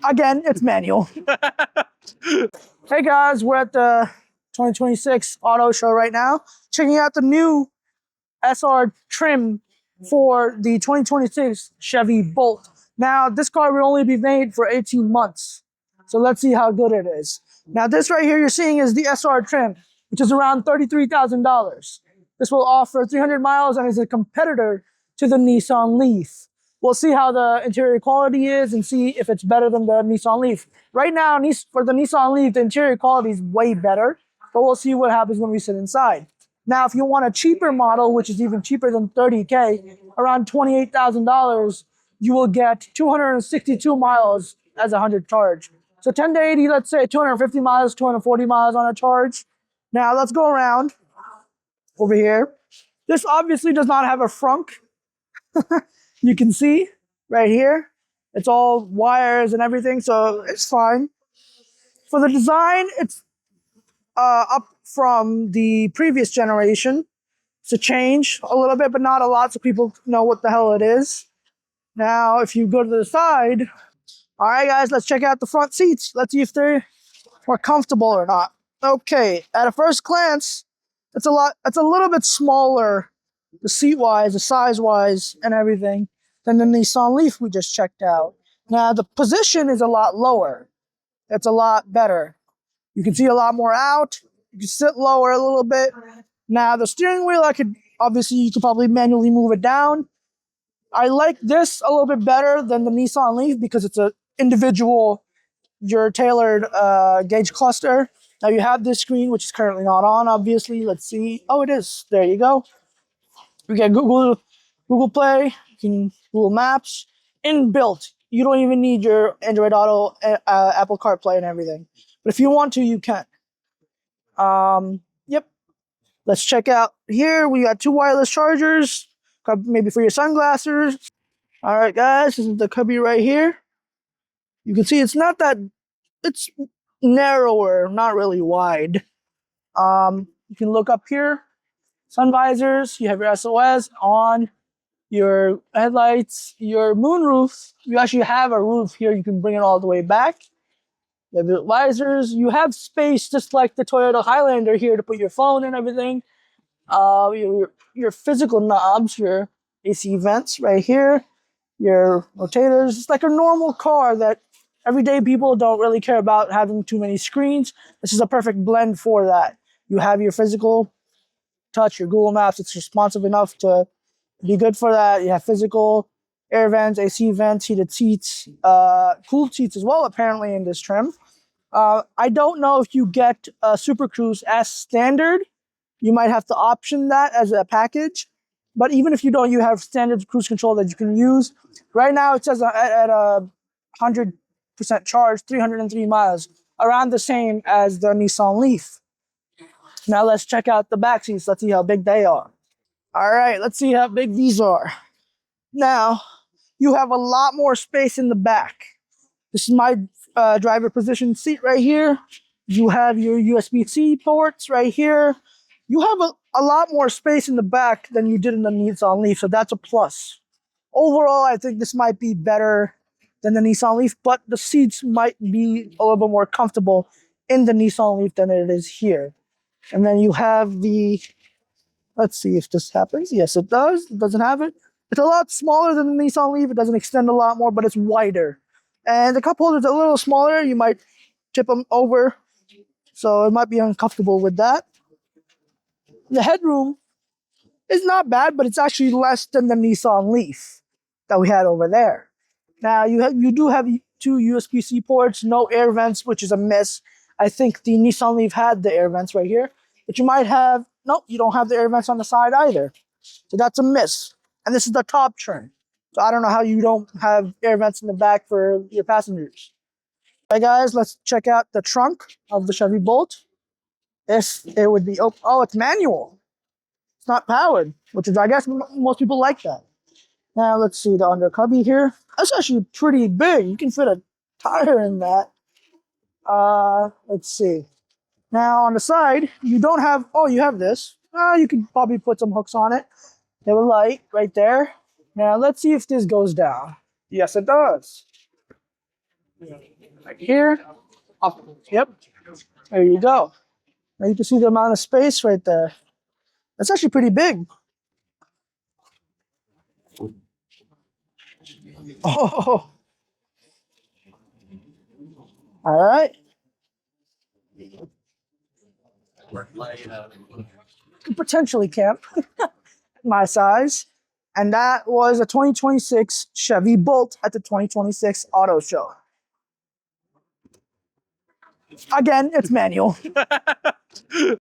Again, it's manual. Hey guys, we're at the 2026 auto show right now, checking out the new SR trim for the 2026 Chevy Bolt. Now, this car will only be made for 18 months. So let's see how good it is. Now, this right here you're seeing is the SR trim, which is around $33,000. This will offer 300 miles and is a competitor to the Nissan Leaf. We'll see how the interior quality is and see if it's better than the Nissan Leaf. Right now, for the Nissan Leaf, the interior quality is way better, but we'll see what happens when we sit inside. Now, if you want a cheaper model, which is even cheaper than $30K, around $28,000, you will get 262 miles as a 100 charge. So 10 to 80, let's say 250 miles, 240 miles on a charge. Now, let's go around over here. This obviously does not have a frunk. You can see right here, it's all wires and everything, so it's fine. For the design, it's up from the previous generation. It's a change a little bit, but not a lot, so people know what the hell it is. Now, if you go to the side, all right, guys, let's check out the front seats. Let's see if they're more comfortable or not. Okay, at a first glance, it's a little bit smaller, the seat-wise, the size-wise, and everything, than the Nissan Leaf we just checked out. Now, the position is a lot lower. It's a lot better. You can see a lot more out. You can sit lower a little bit. Now, the steering wheel, you could probably manually move it down. I like this a little bit better than the Nissan Leaf because it's an individual, your tailored gauge cluster. Now, you have this screen, which is currently not on, obviously. Let's see. Oh, it is. There you go. You get Google Play, you can Google Maps, inbuilt. You don't even need your Android Auto, Apple CarPlay and everything. But if you want to, you can. Yep. Let's check out here. We got 2 wireless chargers, maybe for your sunglasses. All right, guys, this is the cubby right here. You can see it's narrower, not really wide. You can look up here. Sun visors, you have your SOS on, your headlights, your moonroof. You actually have a roof here. You can bring it all the way back. You have your visors. You have space just like the Toyota Highlander here to put your phone and everything. Your physical knobs, your AC vents right here, your rotators. It's like a normal car that everyday people don't really care about having too many screens. This is a perfect blend for that. You have your physical touch, your Google Maps. It's responsive enough to be good for that. You have physical air vents, AC vents, heated seats, cooled seats as well, apparently, in this trim. I don't know if you get Super Cruise as standard. You might have to option that as a package. But even if you don't, you have standard cruise control that you can use. Right now, it says at a 100% charge, 303 miles, around the same as the Nissan Leaf. Now let's check out the back seats. Let's see how big they are. All right, let's see how big these are. Now, you have a lot more space in the back. This is my driver position seat right here. You have your USB-C ports right here. You have a lot more space in the back than you did in the Nissan Leaf, so that's a plus. Overall, I think this might be better than the Nissan Leaf, but the seats might be a little bit more comfortable in the Nissan Leaf than it is here. And then you have let's see if this happens. Yes, it does. It doesn't have it. It's a lot smaller than the Nissan Leaf. It doesn't extend a lot more, but it's wider. And the cup holder is a little smaller. You might tip them over, so it might be uncomfortable with that. The headroom is not bad, but it's actually less than the Nissan Leaf that we had over there. Now, you do have 2 USB-C ports, no air vents, which is a miss. I think the Nissan Leaf had the air vents right here, but you might have, nope, you don't have the air vents on the side either. So that's a miss. And this is the top trim. So I don't know how you don't have air vents in the back for your passengers. All right, guys, let's check out the trunk of the Chevy Bolt. If it would be, oh, it's manual. It's not powered, which is, I guess, most people like that. Now, let's see the under cubby here. That's actually pretty big. You can fit a tire in that. Let's see. Now, on the side, you don't have, oh, you have this. You could probably put some hooks on it. They have a light right there. Now, let's see if this goes down. Yes, it does. Right here. Up. Yep. There you go. Now you can see the amount of space right there. That's actually pretty big. Oh, all right. Potentially camp my size. And that was a 2026 Chevy Bolt at the 2026 Auto Show. Again, it's manual.